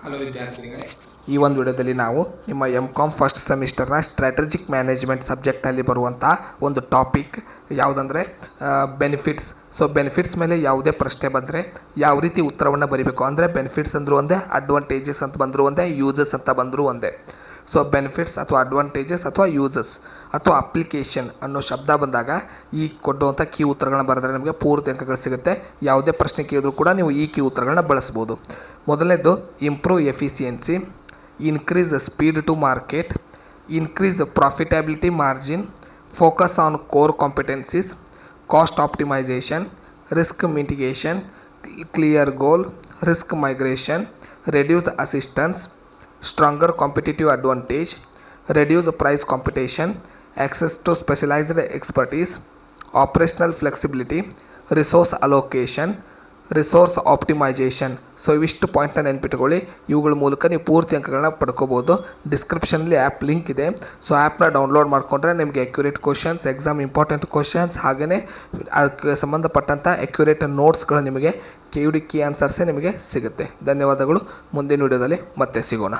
Hello ವಿದ್ಯಾರ್ಥಿಗಳೇ, ಈ ಒಂದು ವಿಡಿಯೋದಲ್ಲಿ ನಾವು ನಿಮ್ಮ ಎಮ್.ಕಾಮ್ ಫಸ್ಟ್ ಸೆಮಿಸ್ಟರ್ನ ಸ್ಟ್ರಾಟಜಿಕ್ ಮ್ಯಾನೇಜ್ಮೆಂಟ್ ಸಬ್ಜೆಕ್ಟ್ನಲ್ಲಿ ಬರುವಂಥ ಒಂದು ಟಾಪಿಕ್ ಯಾವುದಂದರೆ ಬೆನಿಫಿಟ್ಸ್. ಸೊ ಬೆನಿಫಿಟ್ಸ್ ಮೇಲೆ ಯಾವುದೇ ಪ್ರಶ್ನೆ ಬಂದರೆ ಯಾವ ರೀತಿ ಉತ್ತರವನ್ನು ಬರೀಬೇಕು ಅಂದರೆ ಬೆನಿಫಿಟ್ಸ್ ಅಂದರೂ ಒಂದೇ, ಅಡ್ವಾಂಟೇಜಸ್ ಅಂತ ಬಂದರೂ ಒಂದೇ, ಯೂಸಸ್ ಅಂತ ಬಂದರೂ ಒಂದೇ. ಸೊ ಬೆನಿಫಿಟ್ಸ್ ಅಥವಾ ಅಡ್ವಾಂಟೇಜಸ್ ಅಥವಾ ಯೂಸಸ್ ಅಥವಾ ಅಪ್ಲಿಕೇಶನ್ ಅನ್ನೋ ಶಬ್ದ ಬಂದಾಗ ಈ ಕೊಡುವಂಥ ಕೀ ಉತ್ತರಗಳನ್ನ ಬರೆದ್ರೆ ನಿಮಗೆ ಪೂರ್ತಿ ಅಂಕಗಳು ಸಿಗುತ್ತೆ. ಯಾವುದೇ ಪ್ರಶ್ನೆ ಕೇಳಿದ್ರು ಕೂಡ ನೀವು ಈ ಕೀ ಉತ್ತರಗಳನ್ನ ಬಳಸ್ಬೋದು. ಮೊದಲನೇದು improve efficiency, increase speed to market, increase profitability margin, focus on core competencies, cost optimisation, risk mitigation, clear goal, risk migration, reduce assistance, stronger competitive advantage, reduce price competition, access to specialized expertise, operational flexibility, resource allocation, resource optimisation. So ಇವಿಷ್ಟು ಪಾಯಿಂಟ್ನ ನೆನ್ಪಿಟ್ಕೊಳ್ಳಿ. ಇವುಗಳ ಮೂಲಕ ನೀವು ಪೂರ್ತಿ ಅಂಕಗಳನ್ನ ಪಡ್ಕೋಬೋದು. ಡಿಸ್ಕ್ರಿಪ್ಷನಲ್ಲಿ ಆ್ಯಪ್ ಲಿಂಕ್ ಇದೆ. ಸೊ ಆ್ಯಪ್ನ ಡೌನ್ಲೋಡ್ ಮಾಡಿಕೊಂಡ್ರೆ ನಿಮಗೆ accurate questions, exam important questions, ಹಾಗೆಯೇ ಅದಕ್ಕೆ ಸಂಬಂಧಪಟ್ಟಂಥ ಅಕ್ಯುರೇಟ್ ನೋಟ್ಸ್ಗಳು ನಿಮಗೆ ಕೀ ಆನ್ಸರ್ಸೇ ನಿಮಗೆ ಸಿಗುತ್ತೆ. ಧನ್ಯವಾದಗಳು. ಮುಂದಿನ ವಿಡಿಯೋದಲ್ಲಿ ಮತ್ತೆ ಸಿಗೋಣ.